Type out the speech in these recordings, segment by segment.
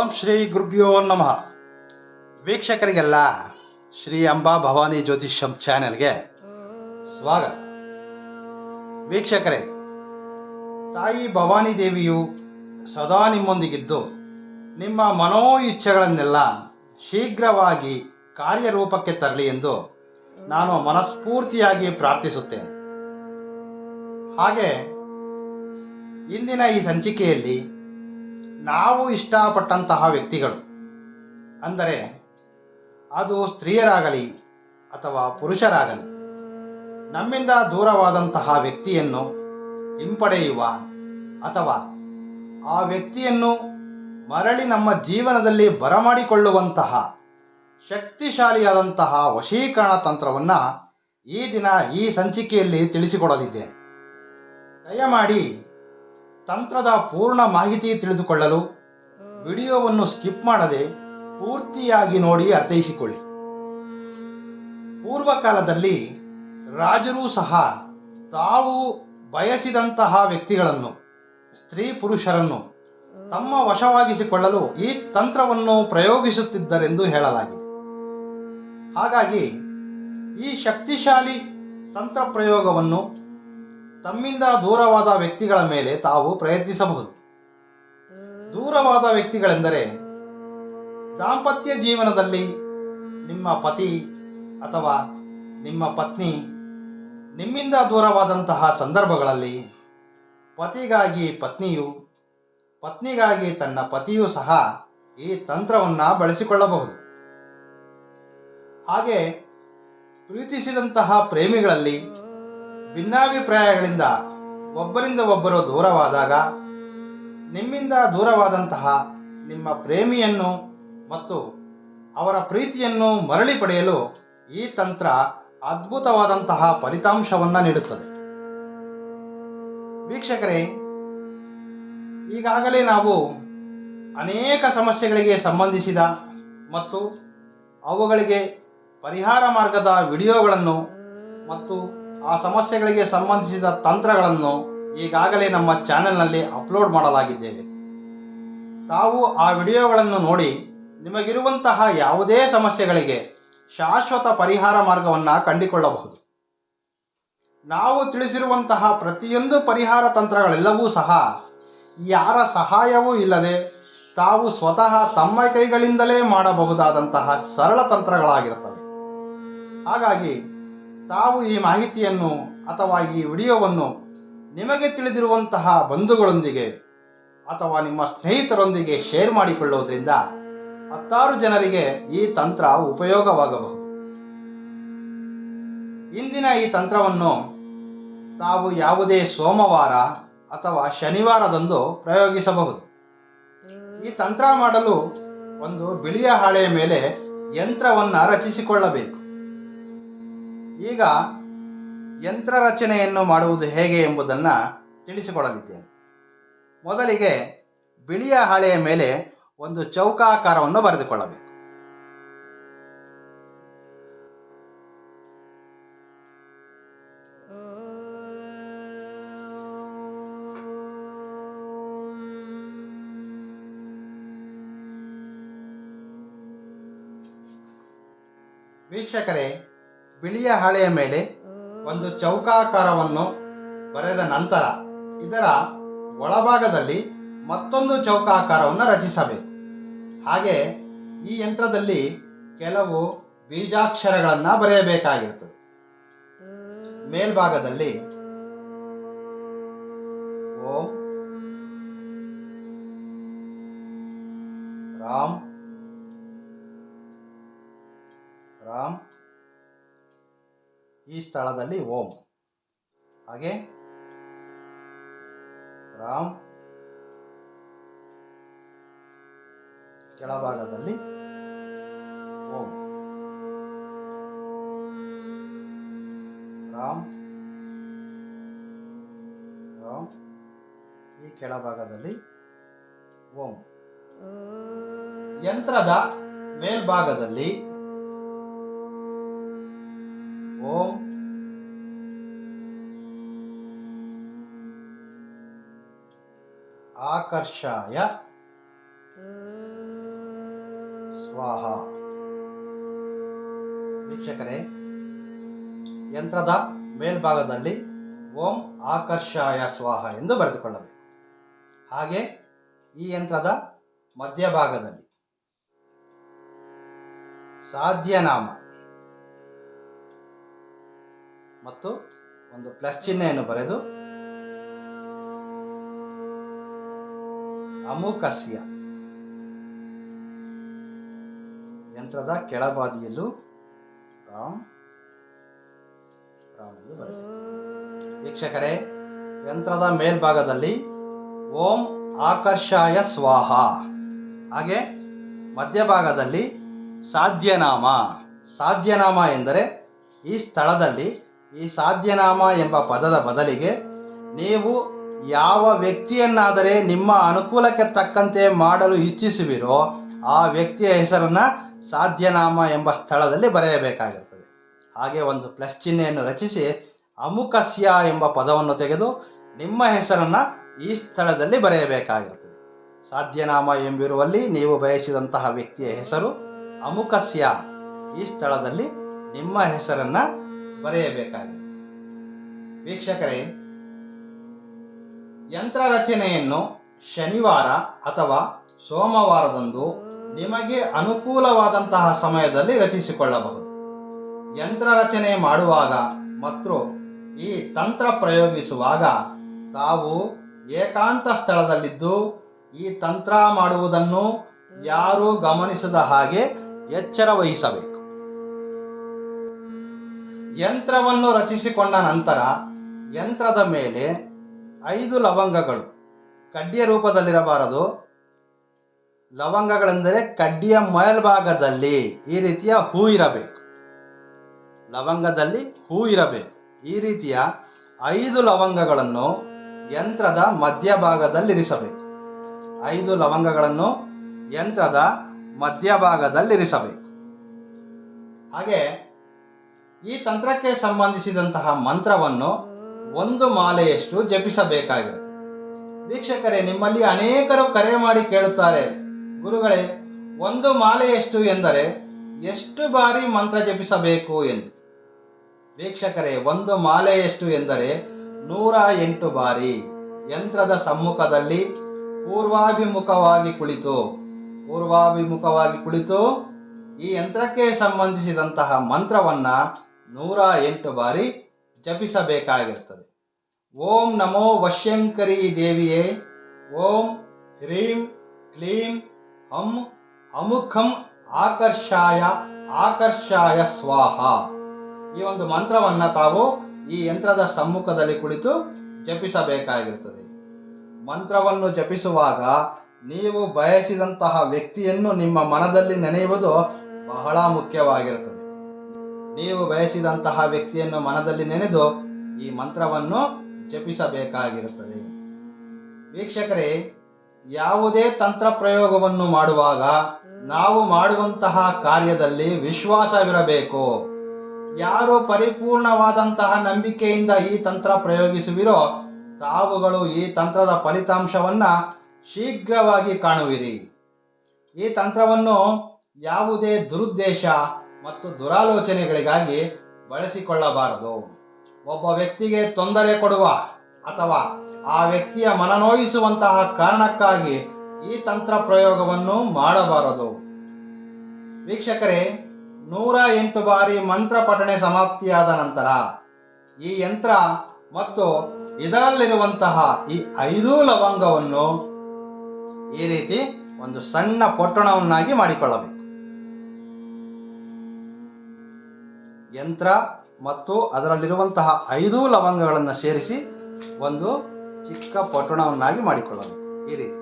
ಓಂ ಶ್ರೀ ಗುರುಭ್ಯೋ ನಮಃ. ವೀಕ್ಷಕರಿಗೆಲ್ಲ ಶ್ರೀ ಅಂಬಾ ಭವಾನಿ ಜ್ಯೋತಿಷ್ಯಂ ಚಾನೆಲ್ಗೆ ಸ್ವಾಗತ. ವೀಕ್ಷಕರೇ, ತಾಯಿ ಭವಾನಿ ದೇವಿಯು ಸದಾ ನಿಮ್ಮೊಂದಿಗಿದ್ದು ನಿಮ್ಮ ಮನೋ ಇಚ್ಛೆಗಳನ್ನೆಲ್ಲ ಶೀಘ್ರವಾಗಿ ಕಾರ್ಯರೂಪಕ್ಕೆ ತರಲಿ ಎಂದು ನಾನು ಮನಸ್ಫೂರ್ತಿಯಾಗಿ ಪ್ರಾರ್ಥಿಸುತ್ತೇನೆ. ಹಾಗೆ ಇಂದಿನ ಈ ಸಂಚಿಕೆಯಲ್ಲಿ ನಾವು ಇಷ್ಟಪಟ್ಟಂತಹ ವ್ಯಕ್ತಿಗಳು, ಅಂದರೆ ಅದು ಸ್ತ್ರೀಯರಾಗಲಿ ಅಥವಾ ಪುರುಷರಾಗಲಿ, ನಮ್ಮಿಂದ ದೂರವಾದಂತಹ ವ್ಯಕ್ತಿಯನ್ನು ಹಿಂಪಡೆಯುವ ಅಥವಾ ಆ ವ್ಯಕ್ತಿಯನ್ನು ಮರಳಿ ನಮ್ಮ ಜೀವನದಲ್ಲಿ ಬರಮಾಡಿಕೊಳ್ಳುವಂತಹ ಶಕ್ತಿಶಾಲಿಯಾದಂತಹ ವಶೀಕರಣ ತಂತ್ರವನ್ನು ಈ ದಿನ ಈ ಸಂಚಿಕೆಯಲ್ಲಿ ತಿಳಿಸಿಕೊಡಲಿದ್ದೇನೆ. ದಯಮಾಡಿ ತಂತ್ರದ ಪೂರ್ಣ ಮಾಹಿತಿ ತಿಳಿದುಕೊಳ್ಳಲು ವಿಡಿಯೋವನ್ನು ಸ್ಕಿಪ್ ಮಾಡದೆ ಪೂರ್ತಿಯಾಗಿ ನೋಡಿ ಅರ್ಥೈಸಿಕೊಳ್ಳಿ. ಪೂರ್ವಕಾಲದಲ್ಲಿ ರಾಜರೂ ಸಹ ತಾವು ಬಯಸಿದಂತಹ ವ್ಯಕ್ತಿಗಳನ್ನು, ಸ್ತ್ರೀ ಪುರುಷರನ್ನು ತಮ್ಮ ವಶವಾಗಿಸಿಕೊಳ್ಳಲು ಈ ತಂತ್ರವನ್ನು ಪ್ರಯೋಗಿಸುತ್ತಿದ್ದರೆಂದು ಹೇಳಲಾಗಿದೆ. ಹಾಗಾಗಿ ಈ ಶಕ್ತಿಶಾಲಿ ತಂತ್ರ ಪ್ರಯೋಗವನ್ನು ತಮ್ಮಿಂದ ದೂರವಾದ ವ್ಯಕ್ತಿಗಳ ಮೇಲೆ ತಾವು ಪ್ರಯತ್ನಿಸಬಹುದು. ದೂರವಾದ ವ್ಯಕ್ತಿಗಳೆಂದರೆ ದಾಂಪತ್ಯ ಜೀವನದಲ್ಲಿ ನಿಮ್ಮ ಪತಿ ಅಥವಾ ನಿಮ್ಮ ಪತ್ನಿ ನಿಮ್ಮಿಂದ ದೂರವಾದಂತಹ ಸಂದರ್ಭಗಳಲ್ಲಿ ಪತಿಗಾಗಿ ಪತ್ನಿಯು, ಪತ್ನಿಗಾಗಿ ತನ್ನ ಪತಿಯೂ ಸಹ ಈ ತಂತ್ರವನ್ನು ಬಳಸಿಕೊಳ್ಳಬಹುದು. ಹಾಗೆ ಪ್ರೀತಿಸಿದಂತಹ ಪ್ರೇಮಿಗಳಲ್ಲಿ ಭಿನ್ನಾಭಿಪ್ರಾಯಗಳಿಂದ ಒಬ್ಬರಿಂದ ಒಬ್ಬರು ದೂರವಾದಾಗ ನಿಮ್ಮಿಂದ ದೂರವಾದಂತಹ ನಿಮ್ಮ ಪ್ರೇಮಿಯನ್ನು ಮತ್ತು ಅವರ ಪ್ರೀತಿಯನ್ನು ಮರಳಿ ಪಡೆಯಲು ಈ ತಂತ್ರ ಅದ್ಭುತವಾದಂತಹ ಫಲಿತಾಂಶವನ್ನು ನೀಡುತ್ತದೆ. ವೀಕ್ಷಕರೇ, ಈಗಾಗಲೇ ನಾವು ಅನೇಕ ಸಮಸ್ಯೆಗಳಿಗೆ ಸಂಬಂಧಿಸಿದ ಮತ್ತು ಅವುಗಳಿಗೆ ಪರಿಹಾರ ಮಾರ್ಗದ ವಿಡಿಯೋಗಳನ್ನು ಮತ್ತು ಆ ಸಮಸ್ಯೆಗಳಿಗೆ ಸಂಬಂಧಿಸಿದ ತಂತ್ರಗಳನ್ನು ಈಗಾಗಲೇ ನಮ್ಮ ಚಾನೆಲ್ನಲ್ಲಿ ಅಪ್ಲೋಡ್ ಮಾಡಲಾಗಿದ್ದೇವೆ. ತಾವು ಆ ವಿಡಿಯೋಗಳನ್ನು ನೋಡಿ ನಿಮಗಿರುವಂತಹ ಯಾವುದೇ ಸಮಸ್ಯೆಗಳಿಗೆ ಶಾಶ್ವತ ಪರಿಹಾರ ಮಾರ್ಗವನ್ನು ಕಂಡುಕೊಳ್ಳಬಹುದು. ನಾವು ತಿಳಿಸಿರುವಂತಹ ಪ್ರತಿಯೊಂದು ಪರಿಹಾರ ತಂತ್ರಗಳೆಲ್ಲವೂ ಸಹ ಯಾರ ಸಹಾಯವೂ ಇಲ್ಲದೆ ತಾವು ಸ್ವತಃ ತಮ್ಮ ಕೈಗಳಿಂದಲೇ ಮಾಡಬಹುದಾದಂತಹ ಸರಳ ತಂತ್ರಗಳಾಗಿರುತ್ತವೆ. ಹಾಗಾಗಿ ತಾವು ಈ ಮಾಹಿತಿಯನ್ನು ಅಥವಾ ಈ ವಿಡಿಯೋವನ್ನು ನಿಮಗೆ ತಿಳಿದಿರುವಂತಹ ಬಂಧುಗಳೊಂದಿಗೆ ಅಥವಾ ನಿಮ್ಮ ಸ್ನೇಹಿತರೊಂದಿಗೆ ಶೇರ್ ಮಾಡಿಕೊಳ್ಳುವುದರಿಂದ 10 ಜನರಿಗೆ ಈ ತಂತ್ರ ಉಪಯೋಗವಾಗಬಹುದು. ಇಂದಿನ ಈ ತಂತ್ರವನ್ನು ತಾವು ಯಾವುದೇ ಸೋಮವಾರ ಅಥವಾ ಶನಿವಾರದಂದು ಪ್ರಯೋಗಿಸಬಹುದು. ಈ ತಂತ್ರ ಮಾಡಲು ಒಂದು ಬಿಳಿಯ ಹಾಳೆಯ ಮೇಲೆ ಯಂತ್ರವನ್ನು ರಚಿಸಿಕೊಳ್ಳಬೇಕು. ಈಗ ಯಂತ್ರ ರಚನೆಯನ್ನು ಮಾಡುವುದು ಹೇಗೆ ಎಂಬುದನ್ನು ತಿಳಿಸಿಕೊಡಲಿದ್ದೇನೆ. ಮೊದಲಿಗೆ ಬಿಳಿಯ ಹಾಳೆಯ ಮೇಲೆ ಒಂದು ಚೌಕಾಕಾರವನ್ನು ಬರೆದುಕೊಳ್ಳಬೇಕು. ವೀಕ್ಷಕರೇ, ಬಿಳಿಯ ಹಾಳೆಯ ಮೇಲೆ ಒಂದು ಚೌಕಾಕಾರವನ್ನು ಬರೆದ ನಂತರ ಇದರ ಒಳಭಾಗದಲ್ಲಿ ಮತ್ತೊಂದು ಚೌಕಾಕಾರವನ್ನು ರಚಿಸಬೇಕು. ಹಾಗೆ ಈ ಯಂತ್ರದಲ್ಲಿ ಕೆಲವು ಬೀಜಾಕ್ಷರಗಳನ್ನು ಬರೆಯಬೇಕಾಗಿರುತ್ತದೆ. ಮೇಲ್ಭಾಗದಲ್ಲಿ ಓಂ, ರಾಮ್ ರಾಮ್, ಈ ಸ್ಥಳದಲ್ಲಿ ಓಂ, ಹಾಗೆ ರಾಮ್, ಕೆಳಭಾಗದಲ್ಲಿ ಓಂ, ರಾಮ್ ರಾಮ್, ಈ ಕೆಳಭಾಗದಲ್ಲಿ ಓಂ. ಯಂತ್ರದ ಮೇಲ್ಭಾಗದಲ್ಲಿ ಓಂ, ಆಕರ್ಷಾಯ ಸ್ವಾಹ. ವೀಕ್ಷಕರೇ, ಯಂತ್ರದ ಮೇಲ್ಭಾಗದಲ್ಲಿ ಓಂ ಆಕರ್ಷಾಯ ಸ್ವಾಹ ಎಂದು ಬರೆದುಕೊಳ್ಳಬೇಕು. ಹಾಗೆ ಈ ಯಂತ್ರದ ಮಧ್ಯಭಾಗದಲ್ಲಿ ಸಾಧ್ಯನಾಮ ಮತ್ತು ಒಂದು ಪ್ಲಸ್ ಚಿಹ್ನೆಯನ್ನು ಬರೆದು ಅಮುಕಸ್ಯ, ಯಂತ್ರದ ಕೆಳಬಾದಿಯಲ್ಲೂ ರಾಮ್ ರಾಮ್ ಎಂದು ಬರೆಯಬೇಕು. ವೀಕ್ಷಕರೇ, ಯಂತ್ರದ ಮೇಲ್ಭಾಗದಲ್ಲಿ ಓಂ ಆಕರ್ಷಾಯ ಸ್ವಾಹ, ಹಾಗೆ ಮಧ್ಯಭಾಗದಲ್ಲಿ ಸಾಧ್ಯನಾಮ. ಸಾಧ್ಯನಾಮ ಎಂದರೆ ಈ ಸ್ಥಳದಲ್ಲಿ ಈ ಸಾಧ್ಯನಾಮ ಎಂಬ ಪದದ ಬದಲಿಗೆ ನೀವು ಯಾವ ವ್ಯಕ್ತಿಯನ್ನಾದರೆ ನಿಮ್ಮ ಅನುಕೂಲಕ್ಕೆ ತಕ್ಕಂತೆ ಮಾಡಲು ಇಚ್ಛಿಸುವಿರೋ ಆ ವ್ಯಕ್ತಿಯ ಹೆಸರನ್ನು ಸಾಧ್ಯನಾಮ ಎಂಬ ಸ್ಥಳದಲ್ಲಿ ಬರೆಯಬೇಕಾಗಿರುತ್ತದೆ. ಹಾಗೆ ಒಂದು ಪ್ಲಸ್ ಚಿಹ್ನೆಯನ್ನು ರಚಿಸಿ ಅಮುಕಸ್ಯ ಎಂಬ ಪದವನ್ನು ತೆಗೆದು ನಿಮ್ಮ ಹೆಸರನ್ನು ಈ ಸ್ಥಳದಲ್ಲಿ ಬರೆಯಬೇಕಾಗಿರುತ್ತದೆ. ಸಾಧ್ಯನಾಮ ಎಂಬಿರುವಲ್ಲಿ ನೀವು ಬಯಸಿದಂತಹ ವ್ಯಕ್ತಿಯ ಹೆಸರು, ಅಮುಕಸ್ಯ ಈ ಸ್ಥಳದಲ್ಲಿ ನಿಮ್ಮ ಹೆಸರನ್ನು ಬರೆಯಬೇಕಾಗಿದೆ. ವೀಕ್ಷಕರೇ, ಯಂತ್ರ ರಚನೆಯನ್ನು ಶನಿವಾರ ಅಥವಾ ಸೋಮವಾರದಂದು ನಿಮಗೆ ಅನುಕೂಲವಾದಂತಹ ಸಮಯದಲ್ಲಿ ರಚಿಸಿಕೊಳ್ಳಬಹುದು. ಯಂತ್ರ ರಚನೆ ಮಾಡುವಾಗ ಮತ್ತು ಈ ತಂತ್ರ ಪ್ರಯೋಗಿಸುವಾಗ ತಾವು ಏಕಾಂತ ಸ್ಥಳದಲ್ಲಿದ್ದು ಈ ತಂತ್ರ ಮಾಡುವುದನ್ನು ಯಾರೂ ಗಮನಿಸದ ಹಾಗೆ ಎಚ್ಚರ ವಹಿಸಬೇಕು. ಯಂತ್ರವನ್ನು ರಚಿಸಿಕೊಂಡ ನಂತರ ಯಂತ್ರದ ಮೇಲೆ 5 ಲವಂಗಗಳು ಕಡ್ಡಿಯ ರೂಪದಲ್ಲಿರಬಾರದು. ಲವಂಗಗಳೆಂದರೆ ಕಡ್ಡಿಯ ಮೇಲ್ಭಾಗದಲ್ಲಿ ಈ ರೀತಿಯ ಹೂ ಇರಬೇಕು. ಲವಂಗದಲ್ಲಿ ಹೂ ಇರಬೇಕು. ಈ ರೀತಿಯ 5 ಲವಂಗಗಳನ್ನು ಯಂತ್ರದ ಮಧ್ಯಭಾಗದಲ್ಲಿರಿಸಬೇಕು. 5 ಲವಂಗಗಳನ್ನು ಯಂತ್ರದ ಮಧ್ಯಭಾಗದಲ್ಲಿರಿಸಬೇಕು. ಹಾಗೆ ಈ ತಂತ್ರಕ್ಕೆ ಸಂಬಂಧಿಸಿದಂತಹ ಮಂತ್ರವನ್ನು 1 ಮಾಲೆಯಷ್ಟು ಜಪಿಸಬೇಕಾಗಿರುತ್ತೆ. ವೀಕ್ಷಕರೇ, ನಿಮ್ಮಲ್ಲಿ ಅನೇಕರು ಕರೆ ಮಾಡಿ ಕೇಳುತ್ತಾರೆ, ಗುರುಗಳೇ 1 ಮಾಲೆಯಷ್ಟು ಎಂದರೆ ಎಷ್ಟು ಬಾರಿ ಮಂತ್ರ ಜಪಿಸಬೇಕು ಎಂದು. ವೀಕ್ಷಕರೇ, 1 ಮಾಲೆಯಷ್ಟು ಎಂದರೆ 108 ಬಾರಿ ಯಂತ್ರದ ಸಮ್ಮುಖದಲ್ಲಿ ಪೂರ್ವಾಭಿಮುಖವಾಗಿ ಕುಳಿತು ಈ ಯಂತ್ರಕ್ಕೆ ಸಂಬಂಧಿಸಿದಂತಹ ಮಂತ್ರವನ್ನು 108 ಬಾರಿ ಜಪಿಸಬೇಕಾಗಿರುತ್ತದೆ. ಓಂ ನಮೋ ವಶ್ಯಂಕರಿ ದೇವಿಯೇ, ಓಂ ಹ್ರೀಂ ಕ್ಲೀಂ ಹಂ ಅಮುಖಂ ಆಕರ್ಷಾಯ ಸ್ವಾಹ. ಈ ಒಂದು ಮಂತ್ರವನ್ನು ತಾವು ಈ ಯಂತ್ರದ ಸಮ್ಮುಖದಲ್ಲಿ ಕುಳಿತು ಜಪಿಸಬೇಕಾಗಿರುತ್ತದೆ. ಮಂತ್ರವನ್ನು ಜಪಿಸುವಾಗ ನೀವು ಬಯಸಿದಂತಹ ವ್ಯಕ್ತಿಯನ್ನು ನಿಮ್ಮ ಮನದಲ್ಲಿ ನೆನೆಯುವುದು ಬಹಳ ಮುಖ್ಯವಾಗಿರುತ್ತದೆ. ನೀವು ಬಯಸಿದಂತಹ ವ್ಯಕ್ತಿಯನ್ನು ಮನದಲ್ಲಿ ನೆನೆದು ಈ ಮಂತ್ರವನ್ನು ಜಪಿಸಬೇಕಾಗಿರುತ್ತದೆ. ವೀಕ್ಷಕರೇ, ಯಾವುದೇ ತಂತ್ರ ಪ್ರಯೋಗವನ್ನು ಮಾಡುವಾಗ ನಾವು ಮಾಡುವಂತಹ ಕಾರ್ಯದಲ್ಲಿ ವಿಶ್ವಾಸವಿರಬೇಕು. ಯಾರು ಪರಿಪೂರ್ಣವಾದಂತಹ ನಂಬಿಕೆಯಿಂದ ಈ ತಂತ್ರ ಪ್ರಯೋಗಿಸುವಿರೋ ತಾವುಗಳು ಈ ತಂತ್ರದ ಫಲಿತಾಂಶವನ್ನು ಶೀಘ್ರವಾಗಿ ಕಾಣುವಿರಿ. ಈ ತಂತ್ರವನ್ನು ಯಾವುದೇ ದುರುದ್ದೇಶ ಮತ್ತು ದುರಾಲೋಚನೆಗಳಿಗಾಗಿ ಬಳಸಿಕೊಳ್ಳಬಾರದು. ಒಬ್ಬ ವ್ಯಕ್ತಿಗೆ ತೊಂದರೆ ಕೊಡುವ ಅಥವಾ ಆ ವ್ಯಕ್ತಿಯ ಮನನೋಯಿಸುವಂತಹ ಕಾರಣಕ್ಕಾಗಿ ಈ ತಂತ್ರ ಪ್ರಯೋಗವನ್ನು ಮಾಡಬಾರದು. ವೀಕ್ಷಕರೇ, 108 ಬಾರಿ ಮಂತ್ರ ಪಠಣೆ ಸಮಾಪ್ತಿಯಾದ ನಂತರ ಈ ಯಂತ್ರ ಮತ್ತು ಇದರಲ್ಲಿರುವಂತಹ ಈ 5 ಲವಂಗವನ್ನು ಈ ರೀತಿ ಒಂದು ಸಣ್ಣ ಪೊಟ್ಟಣವನ್ನಾಗಿ ಮಾಡಿಕೊಳ್ಳಬೇಕು. ಯಂತ್ರ ಮತ್ತು ಅದರಲ್ಲಿರುವಂತಹ 5 ಲವಂಗಗಳನ್ನು ಸೇರಿಸಿ ಒಂದು ಚಿಕ್ಕ ಪೊಟ್ಟಣವನ್ನಾಗಿ ಮಾಡಿಕೊಳ್ಳಬೇಕು. ಈ ರೀತಿ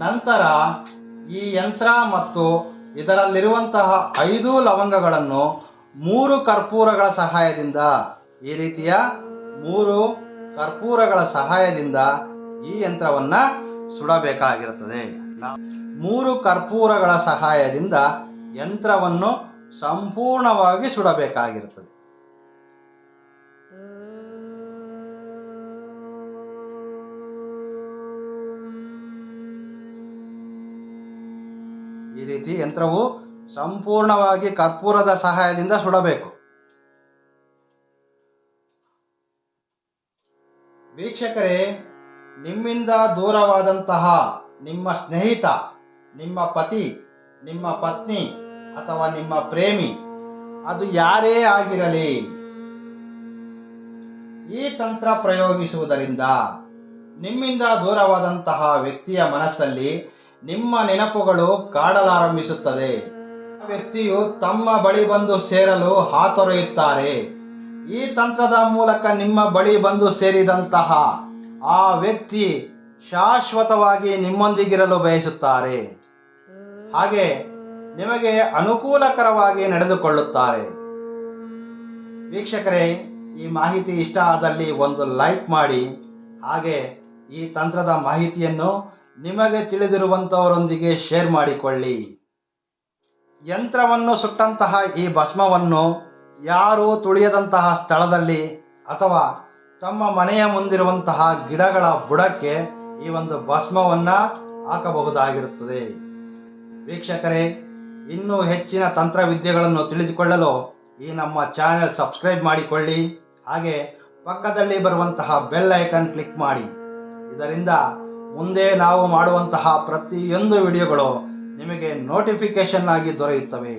ನಂತರ ಈ ಯಂತ್ರ ಮತ್ತು ಇದರಲ್ಲಿರುವಂತಹ 5 ಲವಂಗಗಳನ್ನು 3 ಕರ್ಪೂರಗಳ ಸಹಾಯದಿಂದ ಈ ರೀತಿಯ 3 ಕರ್ಪೂರಗಳ ಸಹಾಯದಿಂದ ಈ ಯಂತ್ರವನ್ನು ಸುಡಬೇಕಾಗಿರುತ್ತದೆ. 3 ಕರ್ಪೂರಗಳ ಸಹಾಯದಿಂದ ಯಂತ್ರವನ್ನು ಸಂಪೂರ್ಣವಾಗಿ ಸುಡಬೇಕಾಗಿರುತ್ತದೆ. ಈ ರೀತಿ ಯಂತ್ರವು ಸಂಪೂರ್ಣವಾಗಿ ಕರ್ಪೂರದ ಸಹಾಯದಿಂದ ಸುಡಬೇಕು. ವೀಕ್ಷಕರೇ, ನಿಮ್ಮಿಂದ ದೂರವಾದಂತಹ ನಿಮ್ಮ ಸ್ನೇಹಿತ, ನಿಮ್ಮ ಪತಿ, ನಿಮ್ಮ ಪತ್ನಿ ಅಥವಾ ನಿಮ್ಮ ಪ್ರೇಮಿ, ಅದು ಯಾರೇ ಆಗಿರಲಿ, ಈ ತಂತ್ರ ಪ್ರಯೋಗಿಸುವುದರಿಂದ ನಿಮ್ಮಿಂದ ದೂರವಾದಂತಹ ವ್ಯಕ್ತಿಯ ಮನಸ್ಸಲ್ಲಿ ನಿಮ್ಮ ನೆನಪುಗಳು ಕಾಡಲಾರಂಭಿಸುತ್ತದೆ. ಆ ವ್ಯಕ್ತಿಯು ತಮ್ಮ ಬಳಿ ಬಂದು ಸೇರಲು ಹಾತೊರೆಯುತ್ತಾರೆ. ಈ ತಂತ್ರದ ಮೂಲಕ ನಿಮ್ಮ ಬಳಿ ಬಂದು ಸೇರಿದಂತಹ ಆ ವ್ಯಕ್ತಿ ಶಾಶ್ವತವಾಗಿ ನಿಮ್ಮೊಂದಿಗಿರಲು ಬಯಸುತ್ತಾರೆ. ಹಾಗೆ ನಿಮಗೆ ಅನುಕೂಲಕರವಾಗಿ ನಡೆದುಕೊಳ್ಳುತ್ತಾರೆ. ವೀಕ್ಷಕರೇ, ಈ ಮಾಹಿತಿ ಇಷ್ಟ ಆದಲ್ಲಿ ಒಂದು ಲೈಕ್ ಮಾಡಿ. ಹಾಗೆ ಈ ತಂತ್ರದ ಮಾಹಿತಿಯನ್ನು ನಿಮಗೆ ತಿಳಿದಿರುವಂಥವರೊಂದಿಗೆ ಶೇರ್ ಮಾಡಿಕೊಳ್ಳಿ. ಯಂತ್ರವನ್ನು ಸುಟ್ಟಂತಹ ಈ ಭಸ್ಮವನ್ನು ಯಾರೂ ತುಳಿಯದಂತಹ ಸ್ಥಳದಲ್ಲಿ ಅಥವಾ ತಮ್ಮ ಮನೆಯ ಮುಂದಿರುವಂತಹ ಗಿಡಗಳ ಬುಡಕ್ಕೆ ಈ ಒಂದು ಭಸ್ಮವನ್ನು ಹಾಕಬಹುದಾಗಿರುತ್ತದೆ. ವೀಕ್ಷಕರೇ, ಇನ್ನೂ ಹೆಚ್ಚಿನ ತಂತ್ರವಿದ್ಯೆಗಳನ್ನು ತಿಳಿದುಕೊಳ್ಳಲು ಈ ನಮ್ಮ ಚಾನೆಲ್ ಸಬ್ಸ್ಕ್ರೈಬ್ ಮಾಡಿಕೊಳ್ಳಿ. ಹಾಗೆ ಪಕ್ಕದಲ್ಲಿ ಬರುವಂತಹ ಬೆಲ್ ಐಕಾನ್ ಕ್ಲಿಕ್ ಮಾಡಿ. ಇದರಿಂದ ಮುಂದೆ ನಾವು ಮಾಡುವಂತಹ ಪ್ರತಿಯೊಂದು ವಿಡಿಯೋಗಳು ನಿಮಗೆ ನೋಟಿಫಿಕೇಶನ್ ಆಗಿ ದೊರೆಯುತ್ತವೆ.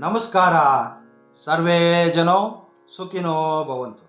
ನಮಸ್ಕಾರ. ಸರ್ವೇ ಜನೋ ಸುಖಿನೋ ಭವಂತು.